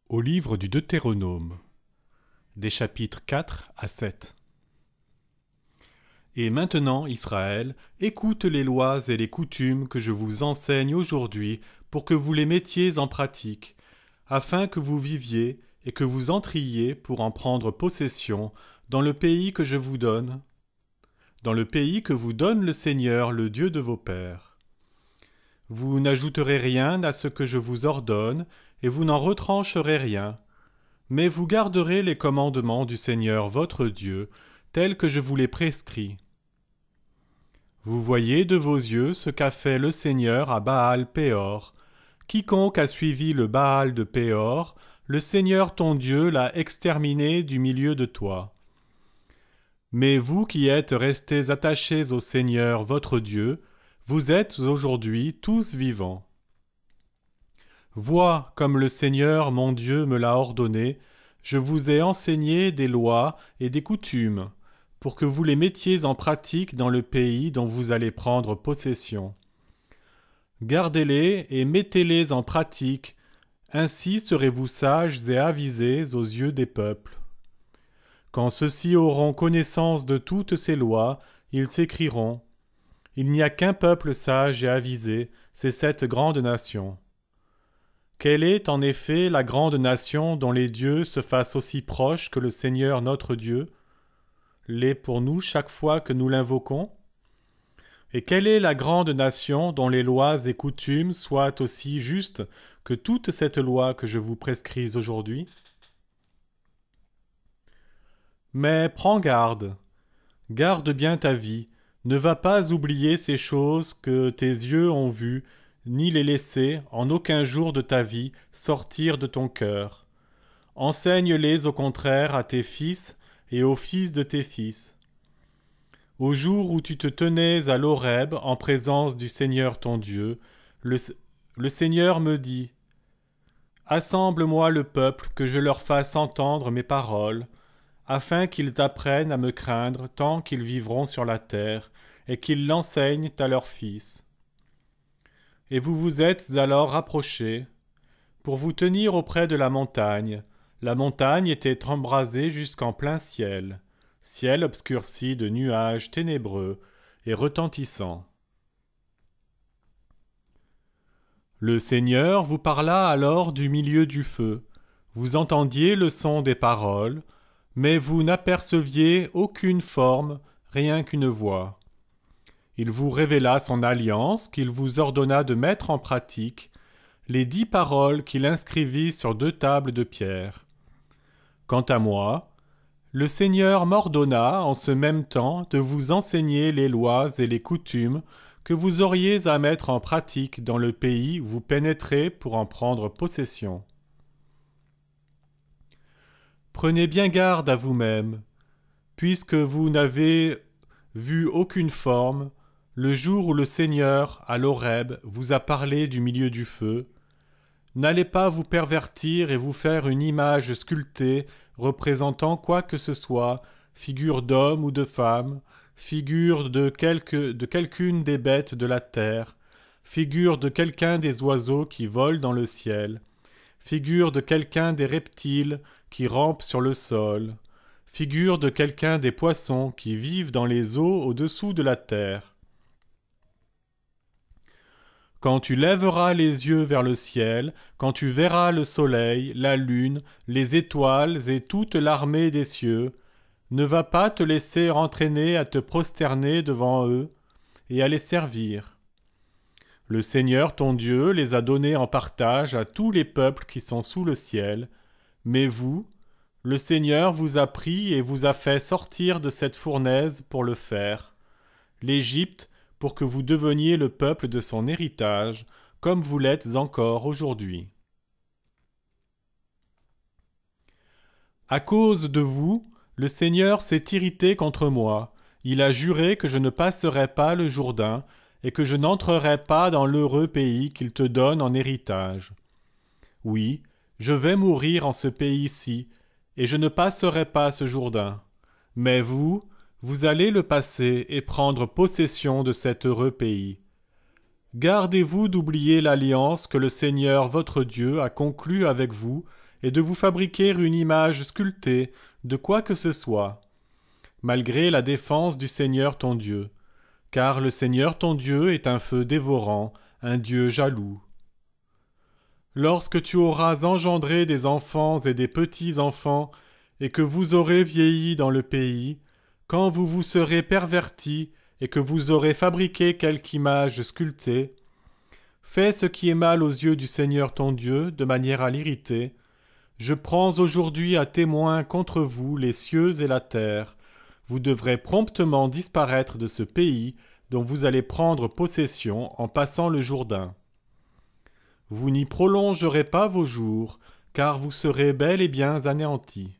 Au livre du Deutéronome, des chapitres 4 à 7. Et maintenant, Israël, écoute les lois et les coutumes que je vous enseigne aujourd'hui pour que vous les mettiez en pratique, afin que vous viviez et que vous entriez pour en prendre possession dans le pays que je vous donne, dans le pays que vous donne le Seigneur, le Dieu de vos pères. Vous n'ajouterez rien à ce que je vous ordonne, et vous n'en retrancherez rien, mais vous garderez les commandements du Seigneur votre Dieu, tels que je vous les prescris. Vous voyez de vos yeux ce qu'a fait le Seigneur à Baal-Péor. Quiconque a suivi le Baal de Péor, le Seigneur ton Dieu l'a exterminé du milieu de toi. Mais vous qui êtes restés attachés au Seigneur votre Dieu, vous êtes aujourd'hui tous vivants. Vois comme le Seigneur mon Dieu me l'a ordonné, je vous ai enseigné des lois et des coutumes, pour que vous les mettiez en pratique dans le pays dont vous allez prendre possession. Gardez-les et mettez-les en pratique, ainsi serez-vous sages et avisés aux yeux des peuples. Quand ceux-ci auront connaissance de toutes ces lois, ils s'écrieront : Il n'y a qu'un peuple sage et avisé, c'est cette grande nation. Quelle est en effet la grande nation dont les dieux se fassent aussi proches que le Seigneur notre Dieu l'est pour nous chaque fois que nous l'invoquons? Et quelle est la grande nation dont les lois et coutumes soient aussi justes que toute cette loi que je vous prescris aujourd'hui? Mais prends garde, garde bien ta vie, ne va pas oublier ces choses que tes yeux ont vues, ni les laisser, en aucun jour de ta vie, sortir de ton cœur. Enseigne-les au contraire à tes fils et aux fils de tes fils. Au jour où tu te tenais à l'Horeb en présence du Seigneur ton Dieu, le Seigneur me dit : Assemble-moi le peuple, que je leur fasse entendre mes paroles, afin qu'ils apprennent à me craindre tant qu'ils vivront sur la terre, et qu'ils l'enseignent à leurs fils. Et vous vous êtes alors rapprochés pour vous tenir auprès de la montagne. La montagne était embrasée jusqu'en plein ciel, ciel obscurci de nuages ténébreux et retentissants. Le Seigneur vous parla alors du milieu du feu. Vous entendiez le son des paroles, mais vous n'aperceviez aucune forme, rien qu'une voix. Il vous révéla son alliance qu'il vous ordonna de mettre en pratique, les 10 paroles qu'il inscrivit sur 2 tables de pierre. Quant à moi, le Seigneur m'ordonna en ce même temps de vous enseigner les lois et les coutumes que vous auriez à mettre en pratique dans le pays où vous pénétrez pour en prendre possession. Prenez bien garde à vous-même, puisque vous n'avez vu aucune forme, le jour où le Seigneur, à l'Horeb, vous a parlé du milieu du feu. N'allez pas vous pervertir et vous faire une image sculptée représentant quoi que ce soit, figure d'homme ou de femme, figure de quelqu'une des bêtes de la terre, figure de quelqu'un des oiseaux qui volent dans le ciel, figure de quelqu'un des reptiles qui rampent sur le sol, figure de quelqu'un des poissons qui vivent dans les eaux au-dessous de la terre. Quand tu lèveras les yeux vers le ciel, quand tu verras le soleil, la lune, les étoiles et toute l'armée des cieux, ne va pas te laisser entraîner à te prosterner devant eux et à les servir. Le Seigneur ton Dieu les a donnés en partage à tous les peuples qui sont sous le ciel, mais vous, le Seigneur vous a pris et vous a fait sortir de cette fournaise pour le faire, l'Égypte, pour que vous deveniez le peuple de son héritage, comme vous l'êtes encore aujourd'hui. À cause de vous, le Seigneur s'est irrité contre moi. Il a juré que je ne passerai pas le Jourdain et que je n'entrerai pas dans l'heureux pays qu'il te donne en héritage. Oui, je vais mourir en ce pays-ci, et je ne passerai pas ce Jourdain. Mais vous allez le passer et prendre possession de cet heureux pays. Gardez-vous d'oublier l'alliance que le Seigneur votre Dieu a conclue avec vous et de vous fabriquer une image sculptée de quoi que ce soit, malgré la défense du Seigneur ton Dieu, car le Seigneur ton Dieu est un feu dévorant, un Dieu jaloux. Lorsque tu auras engendré des enfants et des petits-enfants, et que vous aurez vieilli dans le pays, quand vous vous serez pervertis et que vous aurez fabriqué quelque image sculptée, fais ce qui est mal aux yeux du Seigneur ton Dieu, de manière à l'irriter. Je prends aujourd'hui à témoin contre vous les cieux et la terre. Vous devrez promptement disparaître de ce pays dont vous allez prendre possession en passant le Jourdain. Vous n'y prolongerez pas vos jours, car vous serez bel et bien anéantis.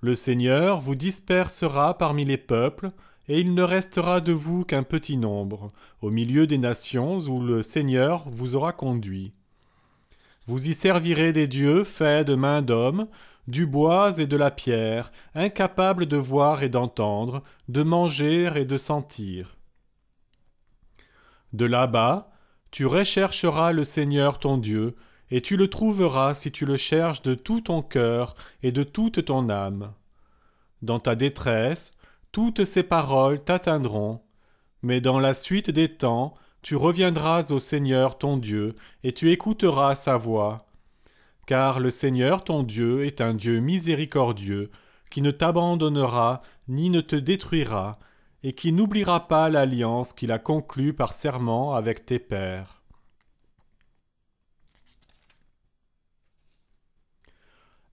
Le Seigneur vous dispersera parmi les peuples, et il ne restera de vous qu'un petit nombre, au milieu des nations où le Seigneur vous aura conduit. Vous y servirez des dieux faits de mains d'hommes, du bois et de la pierre, incapables de voir et d'entendre, de manger et de sentir. De là-bas, tu rechercheras le Seigneur ton Dieu, et tu le trouveras si tu le cherches de tout ton cœur et de toute ton âme. Dans ta détresse, toutes ces paroles t'atteindront, mais dans la suite des temps, tu reviendras au Seigneur ton Dieu, et tu écouteras sa voix. Car le Seigneur ton Dieu est un Dieu miséricordieux, qui ne t'abandonnera ni ne te détruira, et qui n'oubliera pas l'alliance qu'il a conclue par serment avec tes pères.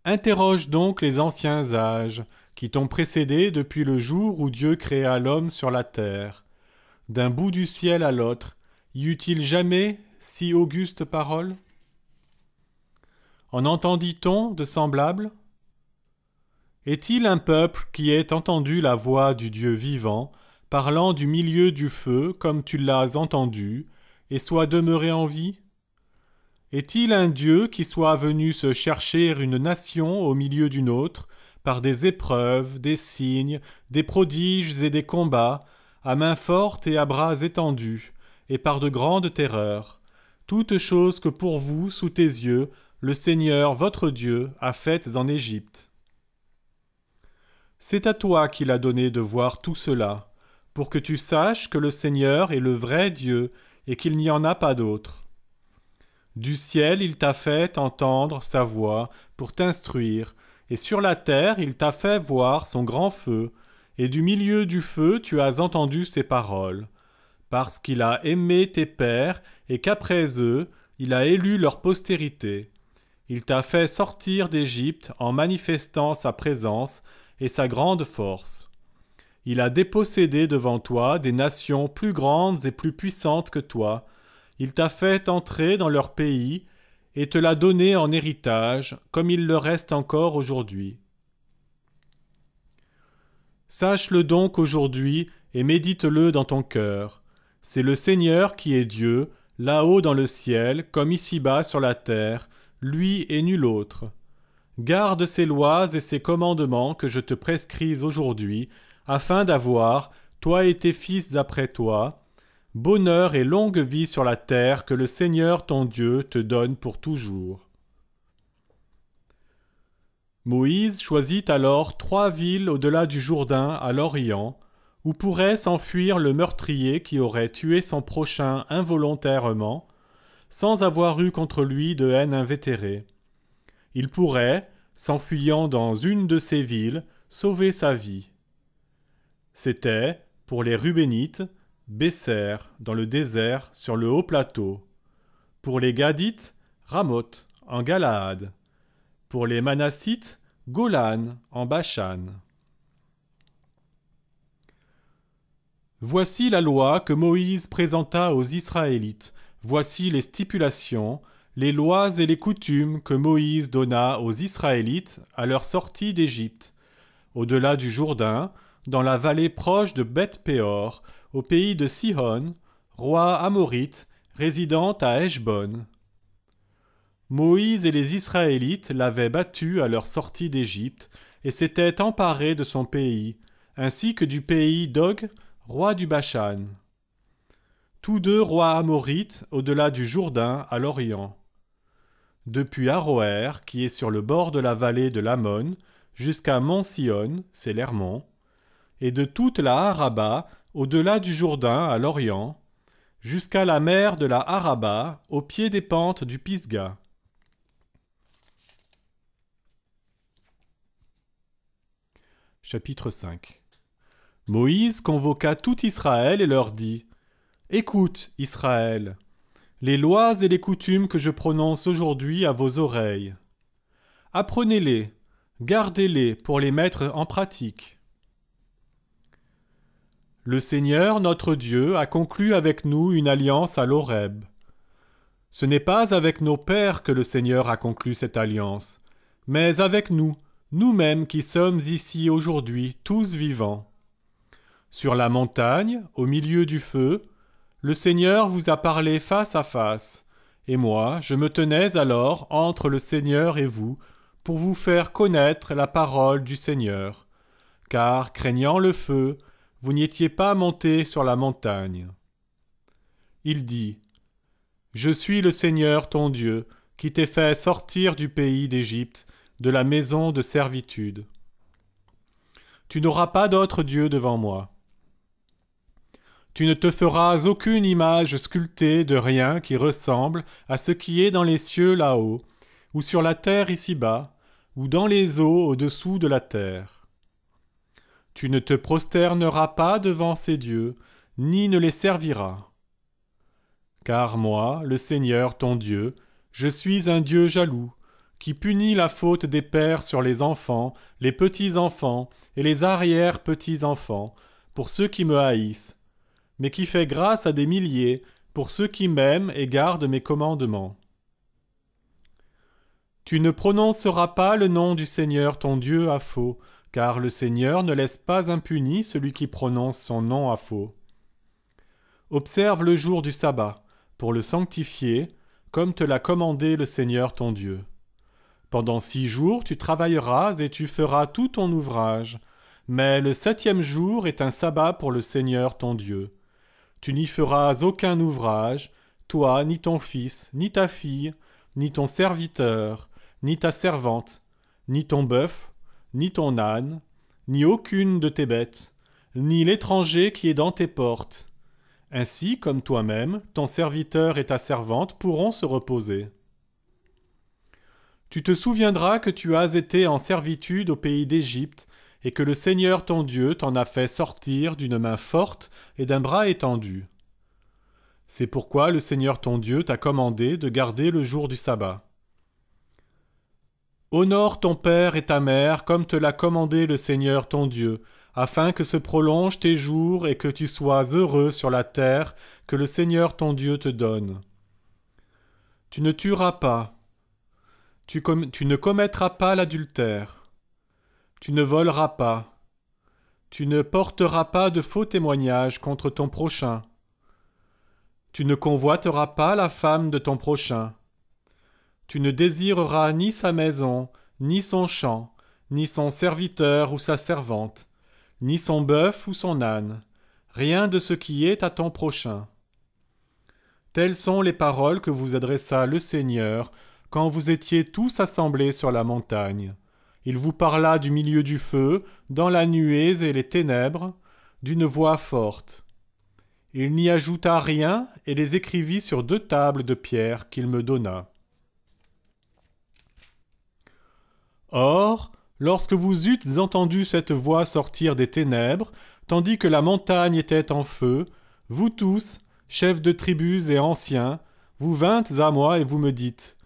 Interroge donc les anciens âges, qui t'ont précédé depuis le jour où Dieu créa l'homme sur la terre. D'un bout du ciel à l'autre, y eut-il jamais si auguste parole? En entendit-on de semblables? Est-il un peuple qui ait entendu la voix du Dieu vivant, parlant du milieu du feu comme tu l'as entendu, et soit demeuré en vie? Est-il un Dieu qui soit venu se chercher une nation au milieu d'une autre, par des épreuves, des signes, des prodiges et des combats, à main forte et à bras étendus, et par de grandes terreurs, toutes choses que pour vous, sous tes yeux, le Seigneur votre Dieu a faites en Égypte? C'est à toi qu'il a donné de voir tout cela, pour que tu saches que le Seigneur est le vrai Dieu et qu'il n'y en a pas d'autre. Du ciel il t'a fait entendre sa voix pour t'instruire, et sur la terre il t'a fait voir son grand feu, et du milieu du feu tu as entendu ses paroles, parce qu'il a aimé tes pères, et qu'après eux il a élu leur postérité. Il t'a fait sortir d'Égypte en manifestant sa présence et sa grande force. Il a dépossédé devant toi des nations plus grandes et plus puissantes que toi. Il t'a fait entrer dans leur pays et te l'a donné en héritage, comme il le reste encore aujourd'hui. Sache-le donc aujourd'hui et médite-le dans ton cœur. C'est le Seigneur qui est Dieu, là-haut dans le ciel, comme ici-bas sur la terre, lui et nul autre. Garde ses lois et ses commandements que je te prescris aujourd'hui, afin d'avoir, toi et tes fils après toi, bonheur et longue vie sur la terre que le Seigneur ton Dieu te donne pour toujours. Moïse choisit alors 3 villes au-delà du Jourdain à l'Orient, où pourrait s'enfuir le meurtrier qui aurait tué son prochain involontairement, sans avoir eu contre lui de haine invétérée. Il pourrait, s'enfuyant dans une de ces villes, sauver sa vie. C'était, pour les Rubénites, Besser, dans le désert, sur le haut plateau. Pour les Gadites, Ramoth, en Galaad. Pour les Manassites, Golan, en Bashan. Voici la loi que Moïse présenta aux Israélites. Voici les stipulations, les lois et les coutumes que Moïse donna aux Israélites à leur sortie d'Égypte, au-delà du Jourdain, dans la vallée proche de Beth-Péor, au pays de Sihon, roi amorite, résidant à Heshbon. Moïse et les Israélites l'avaient battu à leur sortie d'Égypte et s'étaient emparés de son pays, ainsi que du pays d'Og, roi du Bashan. Tous deux rois amorites au-delà du Jourdain à l'Orient. depuis Aroër, qui est sur le bord de la vallée de l'Amon, jusqu'à Mont-Sion, c'est l'Hermon, et de toute la Araba, au-delà du Jourdain, à l'Orient, jusqu'à la mer de la Araba, au pied des pentes du Pisga. Chapitre 5. Moïse convoqua tout Israël et leur dit : Écoute, Israël, les lois et les coutumes que je prononce aujourd'hui à vos oreilles. Apprenez-les, gardez-les pour les mettre en pratique. Le Seigneur, notre Dieu, a conclu avec nous une alliance à l'Horeb. Ce n'est pas avec nos pères que le Seigneur a conclu cette alliance, mais avec nous, nous-mêmes qui sommes ici aujourd'hui, tous vivants. Sur la montagne, au milieu du feu, le Seigneur vous a parlé face à face, et moi, je me tenais alors entre le Seigneur et vous, pour vous faire connaître la parole du Seigneur, car, craignant le feu, vous n'étiez pas monté sur la montagne. Il dit : Je suis le Seigneur ton Dieu, qui t'ai fait sortir du pays d'Égypte, de la maison de servitude. Tu n'auras pas d'autre Dieu devant moi. Tu ne te feras aucune image sculptée de rien qui ressemble à ce qui est dans les cieux là-haut, ou sur la terre ici-bas, ou dans les eaux au-dessous de la terre. Tu ne te prosterneras pas devant ces dieux, ni ne les serviras. Car moi, le Seigneur ton Dieu, je suis un Dieu jaloux, qui punit la faute des pères sur les enfants, les petits-enfants et les arrière-petits-enfants, pour ceux qui me haïssent, mais qui fait grâce à des milliers pour ceux qui m'aiment et gardent mes commandements. Tu ne prononceras pas le nom du Seigneur ton Dieu à faux, car le Seigneur ne laisse pas impuni celui qui prononce son nom à faux. Observe le jour du sabbat, pour le sanctifier, comme te l'a commandé le Seigneur ton Dieu. Pendant 6 jours tu travailleras et tu feras tout ton ouvrage, mais le 7e jour est un sabbat pour le Seigneur ton Dieu. Tu n'y feras aucun ouvrage, toi, ni ton fils, ni ta fille, ni ton serviteur, ni ta servante, ni ton bœuf, ni ton âne, ni aucune de tes bêtes, ni l'étranger qui est dans tes portes. Ainsi, comme toi-même, ton serviteur et ta servante pourront se reposer. Tu te souviendras que tu as été en servitude au pays d'Égypte, et que le Seigneur ton Dieu t'en a fait sortir d'une main forte et d'un bras étendu. C'est pourquoi le Seigneur ton Dieu t'a commandé de garder le jour du sabbat. Honore ton père et ta mère comme te l'a commandé le Seigneur ton Dieu, afin que se prolongent tes jours et que tu sois heureux sur la terre que le Seigneur ton Dieu te donne. Tu ne tueras pas. Tu ne commettras pas l'adultère. Tu ne voleras pas. Tu ne porteras pas de faux témoignages contre ton prochain. Tu ne convoiteras pas la femme de ton prochain. Tu ne désireras ni sa maison, ni son champ, ni son serviteur ou sa servante, ni son bœuf ou son âne, rien de ce qui est à ton prochain. Telles sont les paroles que vous adressa le Seigneur quand vous étiez tous assemblés sur la montagne. Il vous parla du milieu du feu, dans la nuée et les ténèbres, d'une voix forte. Il n'y ajouta rien et les écrivit sur 2 tables de pierre qu'il me donna. Or, lorsque vous eûtes entendu cette voix sortir des ténèbres, tandis que la montagne était en feu, vous tous, chefs de tribus et anciens, vous vîntes à moi et vous me dîtes :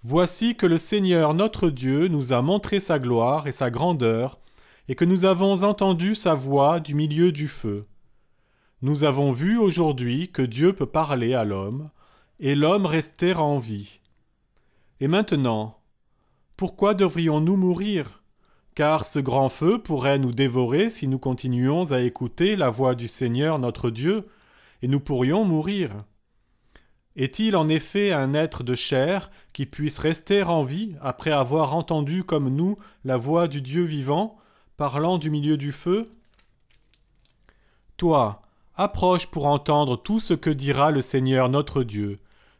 Voici que le Seigneur notre Dieu nous a montré sa gloire et sa grandeur, et que nous avons entendu sa voix du milieu du feu. Nous avons vu aujourd'hui que Dieu peut parler à l'homme, et l'homme rester en vie. Et maintenant, pourquoi devrions-nous mourir ? Car ce grand feu pourrait nous dévorer si nous continuions à écouter la voix du Seigneur notre Dieu, et nous pourrions mourir. Est-il en effet un être de chair qui puisse rester en vie après avoir entendu comme nous la voix du Dieu vivant, parlant du milieu du feu ? Toi, approche pour entendre tout ce que dira le Seigneur notre Dieu.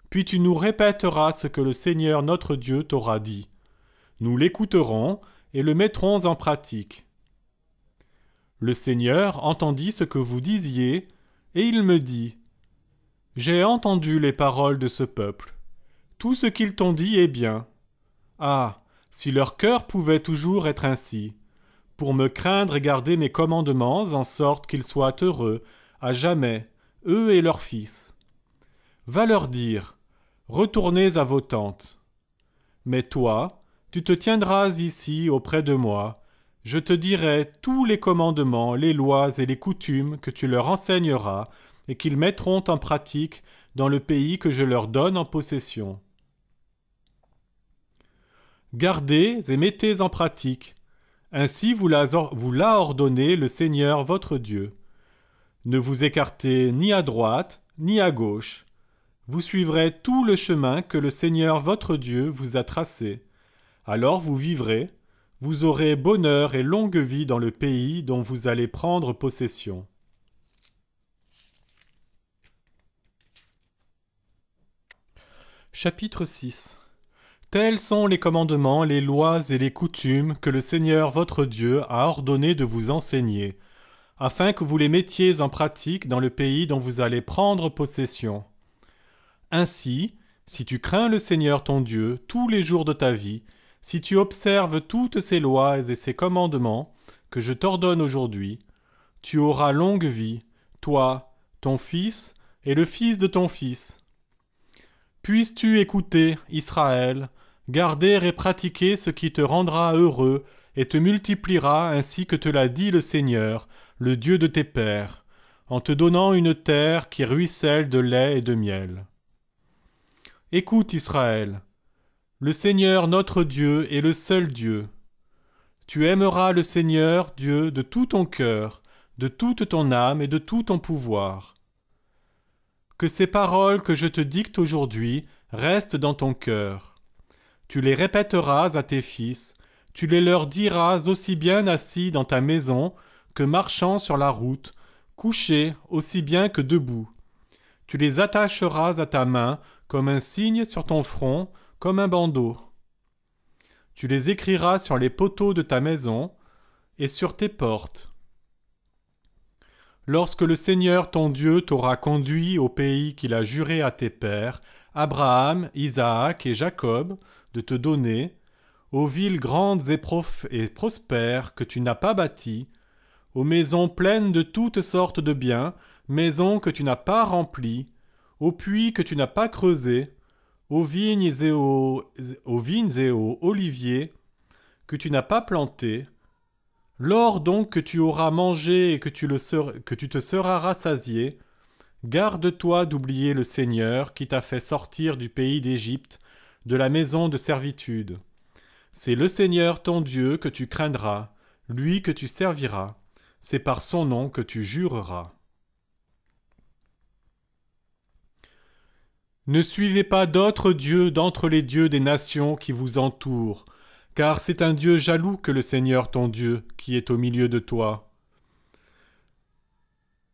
Puis tu nous répéteras ce que le Seigneur notre Dieu t'aura dit. Nous l'écouterons et le mettrons en pratique. » Le Seigneur entendit ce que vous disiez, et il me dit, « J'ai entendu les paroles de ce peuple. Tout ce qu'ils t'ont dit est bien. Ah, si leur cœur pouvait toujours être ainsi, pour me craindre et garder mes commandements en sorte qu'ils soient heureux, à jamais, eux et leurs fils. Va leur dire, retournez à vos tentes. Mais toi, tu te tiendras ici auprès de moi, je te dirai tous les commandements, les lois et les coutumes que tu leur enseigneras et qu'ils mettront en pratique dans le pays que je leur donne en possession. Gardez et mettez en pratique. Ainsi vous l'a ordonné le Seigneur votre Dieu. Ne vous écartez ni à droite ni à gauche. Vous suivrez tout le chemin que le Seigneur votre Dieu vous a tracé. Alors vous vivrez, vous aurez bonheur et longue vie dans le pays dont vous allez prendre possession. Chapitre 6. Tels sont les commandements, les lois et les coutumes que le Seigneur votre Dieu a ordonné de vous enseigner, afin que vous les mettiez en pratique dans le pays dont vous allez prendre possession. Ainsi, si tu crains le Seigneur ton Dieu tous les jours de ta vie, si tu observes toutes ces lois et ces commandements que je t'ordonne aujourd'hui, tu auras longue vie, toi, ton fils et le fils de ton fils. Puisses-tu écouter, Israël, garder et pratiquer ce qui te rendra heureux et te multipliera ainsi que te l'a dit le Seigneur, le Dieu de tes pères, en te donnant une terre qui ruisselle de lait et de miel. Écoute, Israël, le Seigneur notre Dieu est le seul Dieu. Tu aimeras le Seigneur Dieu de tout ton cœur, de toute ton âme et de tout ton pouvoir. Que ces paroles que je te dicte aujourd'hui restent dans ton cœur. Tu les répéteras à tes fils, tu les leur diras aussi bien assis dans ta maison que marchant sur la route, couché aussi bien que debout. Tu les attacheras à ta main comme un signe sur ton front, comme un bandeau. Tu les écriras sur les poteaux de ta maison et sur tes portes. Lorsque le Seigneur ton Dieu t'aura conduit au pays qu'il a juré à tes pères, Abraham, Isaac et Jacob, de te donner, aux villes grandes et prospères que tu n'as pas bâties, aux maisons pleines de toutes sortes de biens, maisons que tu n'as pas remplies, aux puits que tu n'as pas creusés, aux vignes et aux oliviers que tu n'as pas plantés, lors donc que tu auras mangé et que tu te seras rassasié, garde-toi d'oublier le Seigneur qui t'a fait sortir du pays d'Égypte, de la maison de servitude. C'est le Seigneur ton Dieu que tu craindras, lui que tu serviras, c'est par son nom que tu jureras. Ne suivez pas d'autres dieux d'entre les dieux des nations qui vous entourent, car c'est un Dieu jaloux que le Seigneur ton Dieu qui est au milieu de toi.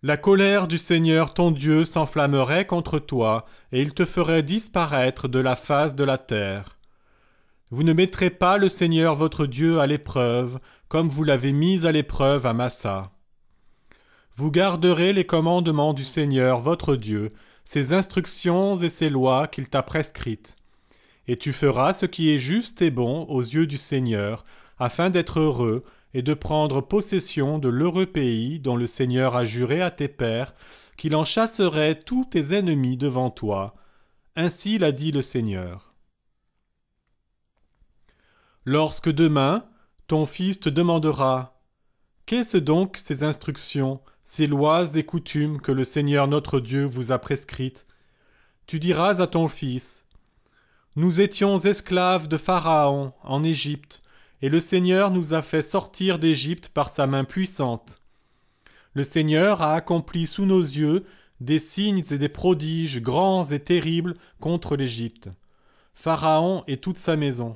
La colère du Seigneur ton Dieu s'enflammerait contre toi, et il te ferait disparaître de la face de la terre. Vous ne mettrez pas le Seigneur votre Dieu à l'épreuve, comme vous l'avez mis à l'épreuve à Massa. Vous garderez les commandements du Seigneur votre Dieu, ses instructions et ses lois qu'il t'a prescrites. Et tu feras ce qui est juste et bon aux yeux du Seigneur, afin d'être heureux et de prendre possession de l'heureux pays dont le Seigneur a juré à tes pères, qu'il en chasserait tous tes ennemis devant toi. Ainsi l'a dit le Seigneur. Lorsque demain, ton fils te demandera « Qu'est-ce donc ces instructions, ces lois et coutumes que le Seigneur notre Dieu vous a prescrites ?» Tu diras à ton fils « Nous étions esclaves de Pharaon en Égypte, et le Seigneur nous a fait sortir d'Égypte par sa main puissante. Le Seigneur a accompli sous nos yeux des signes et des prodiges grands et terribles contre l'Égypte, Pharaon et toute sa maison.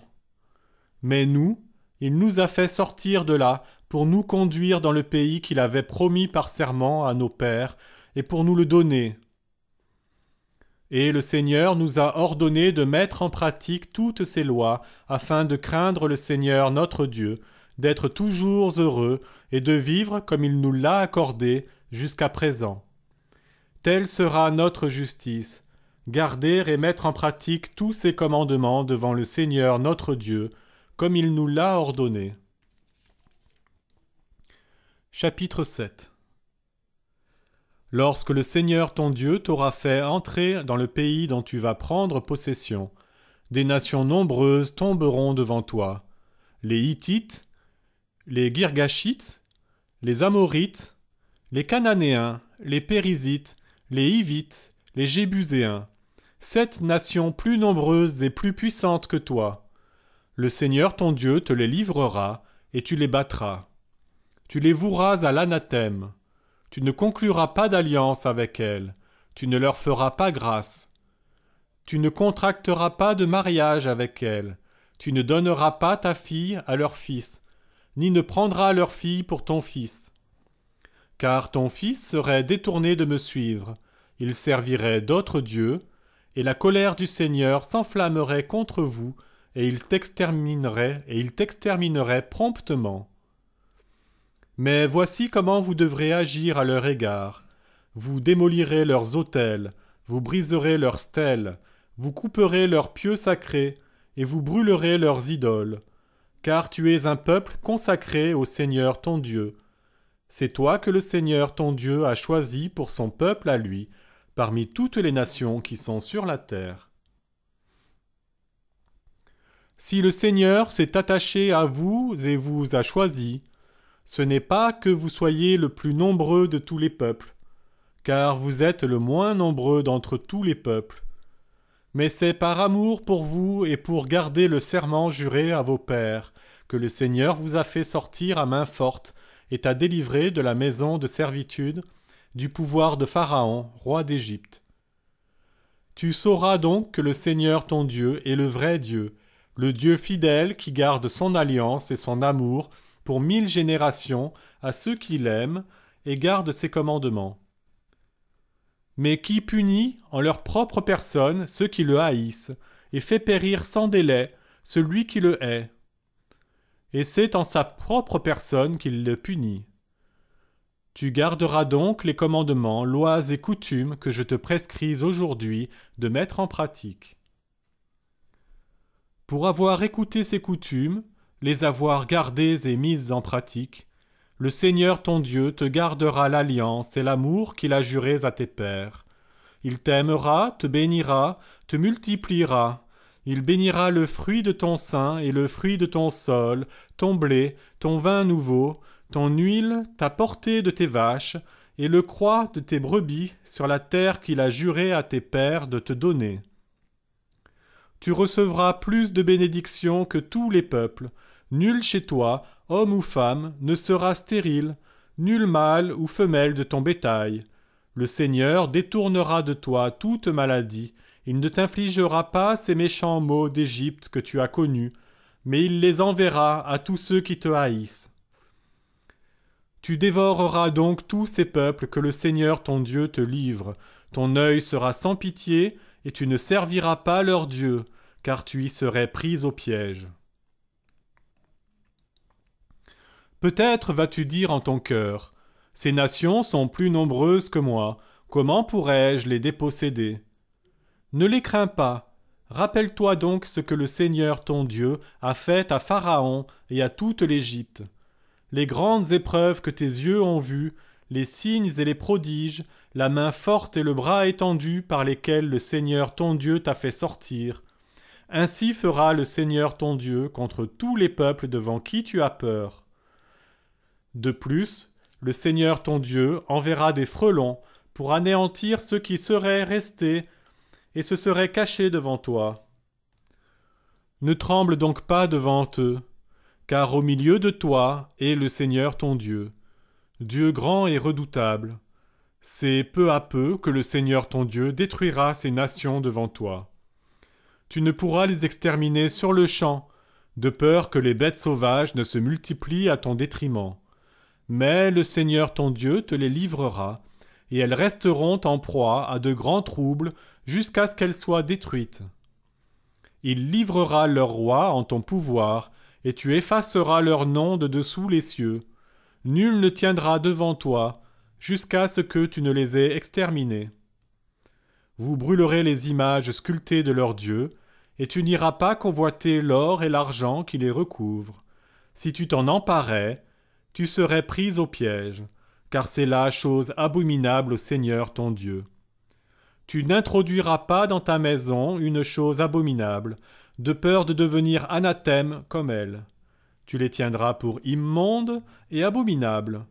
Mais nous, il nous a fait sortir de là pour nous conduire dans le pays qu'il avait promis par serment à nos pères et pour nous le donner. Et le Seigneur nous a ordonné de mettre en pratique toutes ces lois, afin de craindre le Seigneur notre Dieu, d'être toujours heureux et de vivre comme il nous l'a accordé jusqu'à présent. Telle sera notre justice, garder et mettre en pratique tous ces commandements devant le Seigneur notre Dieu, comme il nous l'a ordonné. Chapitre 7. Lorsque le Seigneur ton Dieu t'aura fait entrer dans le pays dont tu vas prendre possession, des nations nombreuses tomberont devant toi, les Hittites, les Girgashites, les Amorites, les Cananéens, les Périzites, les Hivites, les Jébuséens, 7 nations plus nombreuses et plus puissantes que toi. Le Seigneur ton Dieu te les livrera, et tu les battras. Tu les voueras à l'anathème. Tu ne concluras pas d'alliance avec elles, tu ne leur feras pas grâce. Tu ne contracteras pas de mariage avec elles, tu ne donneras pas ta fille à leur fils, ni ne prendras leur fille pour ton fils. Car ton fils serait détourné de me suivre, il servirait d'autres dieux, et la colère du Seigneur s'enflammerait contre vous, et il t'exterminerait promptement. Mais voici comment vous devrez agir à leur égard. Vous démolirez leurs autels, vous briserez leurs stèles, vous couperez leurs pieux sacrés, et vous brûlerez leurs idoles. Car tu es un peuple consacré au Seigneur ton Dieu. C'est toi que le Seigneur ton Dieu a choisi pour son peuple à lui, parmi toutes les nations qui sont sur la terre. Si le Seigneur s'est attaché à vous et vous a choisi, ce n'est pas que vous soyez le plus nombreux de tous les peuples, car vous êtes le moins nombreux d'entre tous les peuples, mais c'est par amour pour vous et pour garder le serment juré à vos pères que le Seigneur vous a fait sortir à main forte et t'a délivré de la maison de servitude, du pouvoir de Pharaon, roi d'Égypte. Tu sauras donc que le Seigneur ton Dieu est le vrai Dieu, le Dieu fidèle qui garde son alliance et son amour pour 1000 générations à ceux qui l'aiment et gardent ses commandements. Mais qui punit en leur propre personne ceux qui le haïssent, et fait périr sans délai celui qui le hait. Et c'est en sa propre personne qu'il le punit. Tu garderas donc les commandements, lois et coutumes que je te prescris aujourd'hui de mettre en pratique. Pour avoir écouté ces coutumes, les avoir gardées et mises en pratique, le Seigneur ton Dieu te gardera l'alliance et l'amour qu'il a jurés à tes pères. Il t'aimera, te bénira, te multipliera. Il bénira le fruit de ton sein et le fruit de ton sol, ton blé, ton vin nouveau, ton huile, ta portée de tes vaches, et le croît de tes brebis sur la terre qu'il a juré à tes pères de te donner. Tu recevras plus de bénédictions que tous les peuples. Nul chez toi, homme ou femme, ne sera stérile, nul mâle ou femelle de ton bétail. Le Seigneur détournera de toi toute maladie. Il ne t'infligera pas ces méchants maux d'Égypte que tu as connus, mais il les enverra à tous ceux qui te haïssent. Tu dévoreras donc tous ces peuples que le Seigneur ton Dieu te livre. Ton œil sera sans pitié, et tu ne serviras pas leur Dieu, car tu y serais pris au piège. Peut-être vas-tu dire en ton cœur, « Ces nations sont plus nombreuses que moi, comment pourrais-je les déposséder ?» Ne les crains pas. Rappelle-toi donc ce que le Seigneur ton Dieu a fait à Pharaon et à toute l'Égypte. Les grandes épreuves que tes yeux ont vues, les signes et les prodiges, la main forte et le bras étendu par lesquels le Seigneur ton Dieu t'a fait sortir. Ainsi fera le Seigneur ton Dieu contre tous les peuples devant qui tu as peur. De plus, le Seigneur ton Dieu enverra des frelons pour anéantir ceux qui seraient restés et se seraient cachés devant toi. Ne tremble donc pas devant eux, car au milieu de toi est le Seigneur ton Dieu, Dieu grand et redoutable. C'est peu à peu que le Seigneur ton Dieu détruira ces nations devant toi. Tu ne pourras les exterminer sur le champ, de peur que les bêtes sauvages ne se multiplient à ton détriment. Mais le Seigneur ton Dieu te les livrera, et elles resteront en proie à de grands troubles jusqu'à ce qu'elles soient détruites. Il livrera leurs rois en ton pouvoir, et tu effaceras leur nom de dessous les cieux. Nul ne tiendra devant toi, jusqu'à ce que tu ne les aies exterminés. Vous brûlerez les images sculptées de leurs dieux, et tu n'iras pas convoiter l'or et l'argent qui les recouvrent. Si tu t'en emparais, tu serais pris au piège, car c'est là chose abominable au Seigneur ton Dieu. Tu n'introduiras pas dans ta maison une chose abominable, de peur de devenir anathème comme elle. Tu les tiendras pour immondes et abominables,